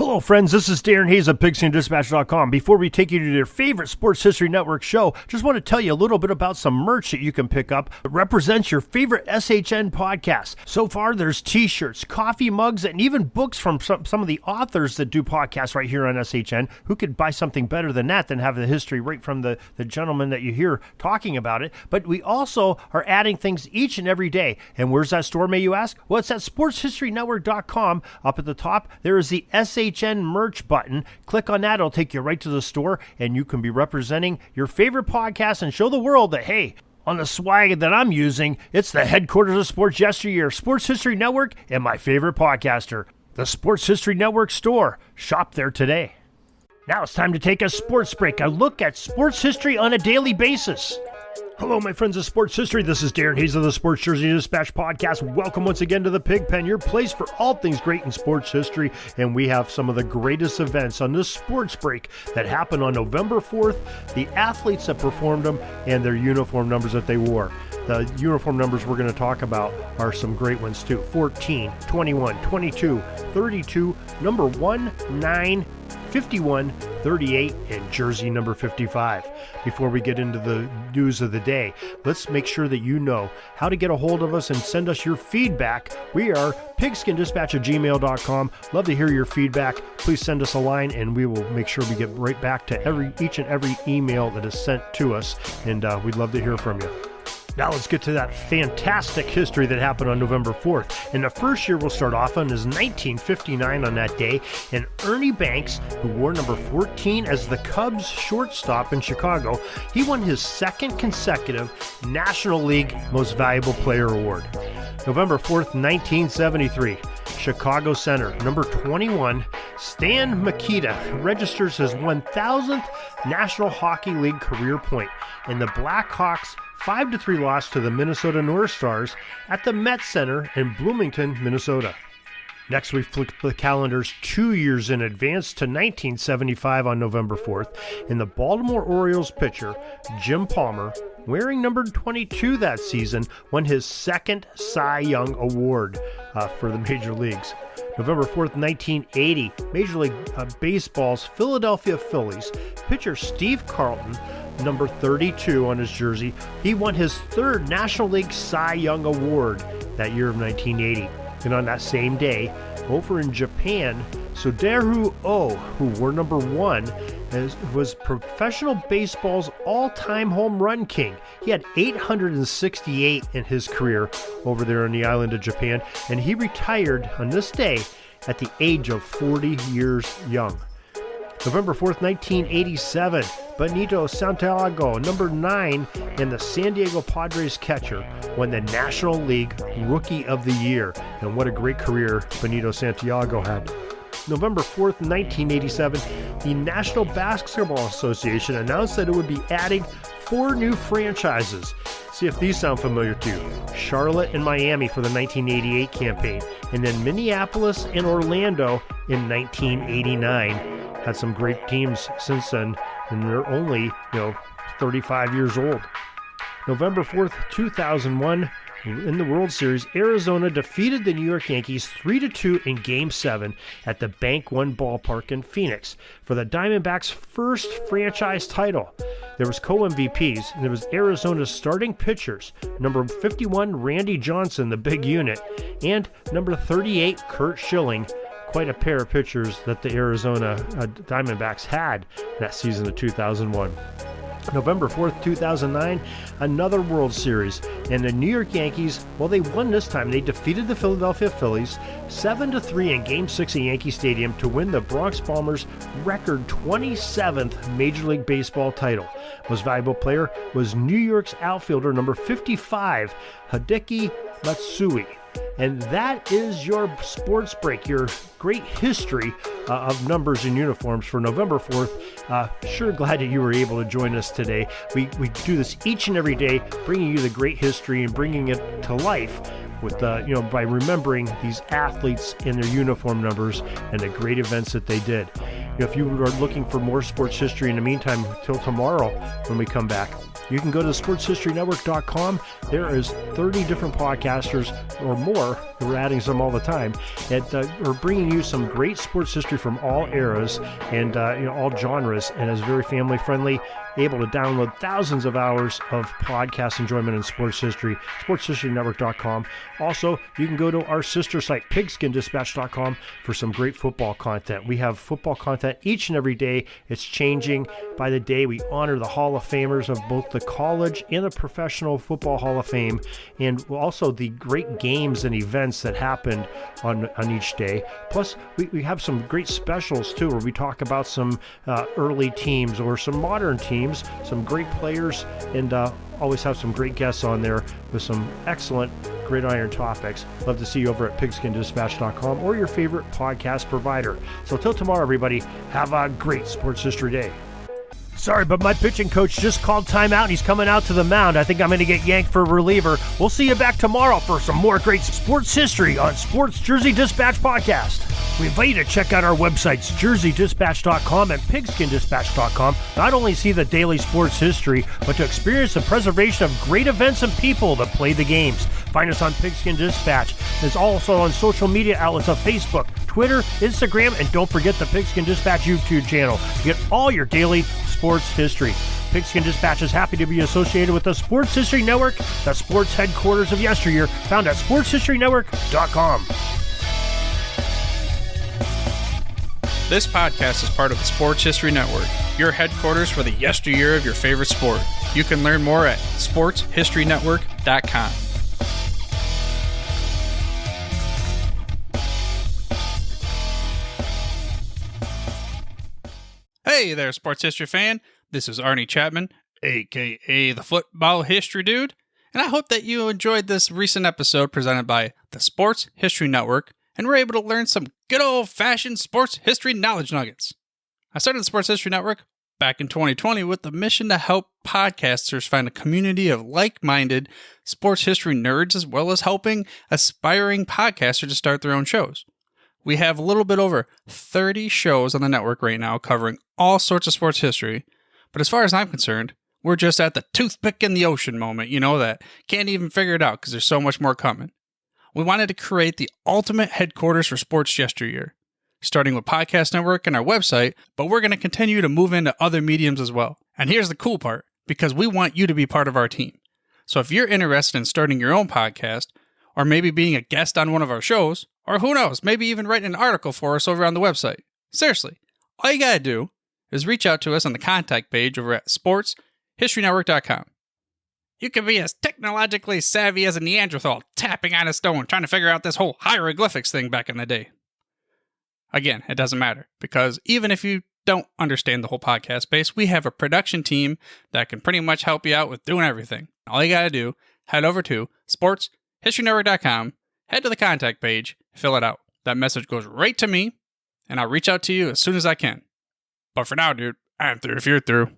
Hello, friends. This is Darren Hayes of Pigskin.com. Before we take you to your favorite Sports History Network show, just want to tell you a little bit about some merch that you can pick up that represents your favorite SHN podcast. So far, there's t-shirts, coffee mugs, and even books from some of the authors that do podcasts right here on SHN. Who could buy something better than that, than have the history right from the gentleman that you hear talking about it? But we also are adding things each and every day. And where's that store, may you ask? Well, it's at SportsHistoryNetwork.com. Up at the top, there is the SHN merch button. Click on that. It'll take you right to the store, and you can be representing your favorite podcast and show the world that, hey, on the swag that I'm using, it's the headquarters of sports yesteryear, Sports History Network, and my favorite podcaster, the Sports History Network store. Shop there today. Now it's time to take a sports break, a look at sports history on a daily basis. Hello, my friends of sports history. This is Darren Hayes of the Sports Jersey Dispatch podcast. Welcome once again to the Pig Pen, your place for all things great in sports history. And we have some of the greatest events on this sports break that happened on November 4th, the athletes that performed them, and their uniform numbers that they wore. The uniform numbers we're going to talk about are some great ones too. 14, 21, 22, 32, number 1, 9, 51, 38, and jersey number 55. Before we get into the news of the day, let's make sure that you know how to get a hold of us and send us your feedback. We are pigskindispatch@gmail.com. Love to hear your feedback. Please send us a line, and we will make sure we get right back to each and every email that is sent to us, and we'd love to hear from you. Now let's get to that fantastic history that happened on November 4th. And the first year we'll start off on is 1959 on that day. And Ernie Banks, who wore number 14 as the Cubs shortstop in Chicago, he won his second consecutive National League Most Valuable Player Award. November 4th, 1973. Chicago Center, number 21, Stan Mikita registers his 1,000th National Hockey League career point, and the Blackhawks 5-3 loss to the Minnesota North Stars at the Met Center in Bloomington, Minnesota. Next, we flip the calendars 2 years in advance to 1975 on November 4th, and the Baltimore Orioles pitcher, Jim Palmer, wearing number 22 that season, won his second Cy Young Award for the Major Leagues. November 4th, 1980, Major League Baseball's Philadelphia Phillies pitcher Steve Carlton, number 32 on his jersey, he won his third National League Cy Young Award that year of 1980. And on that same day, over in Japan, Soderu Oh, who wore number 1, was professional baseball's all-time home run king. He had 868 in his career over there on the island of Japan, and he retired on this day at the age of 40 years young. November 4th, 1987, Benito Santiago, number 9, and the San Diego Padres catcher, won the National League Rookie of the Year. And what a great career Benito Santiago had. November 4th, 1987, the National Basketball Association announced that it would be adding 4 new franchises. See if these sound familiar to you. Charlotte and Miami for the 1988 campaign, and then Minneapolis and Orlando in 1989. Had some great teams since then, and they're only, 35 years old. November 4th, 2001, in the World Series, Arizona defeated the New York Yankees 3-2 in Game 7 at the Bank One ballpark in Phoenix for the Diamondbacks' first franchise title. There was co-MVPs, and there was Arizona's starting pitchers, number 51, Randy Johnson, the big unit, and number 38, Curt Schilling. Quite a pair of pitchers that the Arizona Diamondbacks had that season of 2001. November 4th, 2009, another World Series, and the New York Yankees, well, they won this time. They defeated the Philadelphia Phillies 7-3 in Game 6 at Yankee Stadium to win the Bronx Bombers' record 27th Major League Baseball title. Most valuable player was New York's outfielder number 55, Hideki Matsui. And that is your sports break, your great history of numbers and uniforms for November 4th. Sure glad that you were able to join us today. We do this each and every day, bringing you the great history and bringing it to life with by remembering these athletes and their uniform numbers and the great events that they did. If you are looking for more sports history in the meantime, till tomorrow when we come back, you can go to sportshistorynetwork.com. There is 30 different podcasters or more. We're adding some all the time. And we're bringing you some great sports history from all eras and all genres, and is very family friendly. Able to download thousands of hours of podcast enjoyment in sports history. sportshistorynetwork.com. Also, you can go to our sister site, pigskindispatch.com, for some great football content. We have football content each and every day. It's changing by the day. We honor the Hall of Famers of both the college and the Professional Football Hall of Fame, and also the great games and events that happened on each day. Plus, we have some great specials too, where we talk about some early teams or some modern teams, some great players, and always have some great guests on there with some excellent gridiron topics. Love to see you over at pigskindispatch.com or your favorite podcast provider. So till tomorrow, everybody, have a great sports history day. Sorry, but my pitching coach just called timeout and he's coming out to the mound. I think I'm going to get yanked for a reliever. We'll see you back tomorrow for some more great sports history on Sports Jersey Dispatch Podcast. We invite you to check out our websites, jerseydispatch.com and pigskindispatch.com. Not only see the daily sports history, but to experience the preservation of great events and people that play the games. Find us on Pigskin Dispatch. It's also on social media outlets of Facebook, Twitter, Instagram, and don't forget the Pigskin Dispatch YouTube channel to get all your daily sports history. Pigskin Dispatch is happy to be associated with the Sports History Network, the sports headquarters of yesteryear, found at sportshistorynetwork.com. This podcast is part of the Sports History Network, your headquarters for the yesteryear of your favorite sport. You can learn more at sportshistorynetwork.com. Hey there, sports history fan. This is Arnie Chapman, aka the Football History Dude, and I hope that you enjoyed this recent episode presented by the Sports History Network and were able to learn some good old-fashioned sports history knowledge nuggets. I started the Sports History Network back in 2020 with the mission to help podcasters find a community of like-minded sports history nerds, as well as helping aspiring podcasters to start their own shows. We have a little bit over 30 shows on the network right now covering all sorts of sports history, but as far as I'm concerned, we're just at the toothpick in the ocean moment, that can't even figure it out because there's so much more coming. We wanted to create the ultimate headquarters for sports yesteryear, starting with Podcast Network and our website, but we're going to continue to move into other mediums as well. And here's the cool part, because we want you to be part of our team. So if you're interested in starting your own podcast, or maybe being a guest on one of our shows, or who knows, maybe even writing an article for us over on the website. Seriously, all you gotta do is reach out to us on the contact page over at sportshistorynetwork.com. You can be as technologically savvy as a Neanderthal tapping on a stone trying to figure out this whole hieroglyphics thing back in the day. Again, it doesn't matter, because even if you don't understand the whole podcast space, we have a production team that can pretty much help you out with doing everything. All you gotta do, head over to sportshistorynetwork.com, head to the contact page, fill it out. That message goes right to me, and I'll reach out to you as soon as I can. But for now, dude, I'm through if you're through.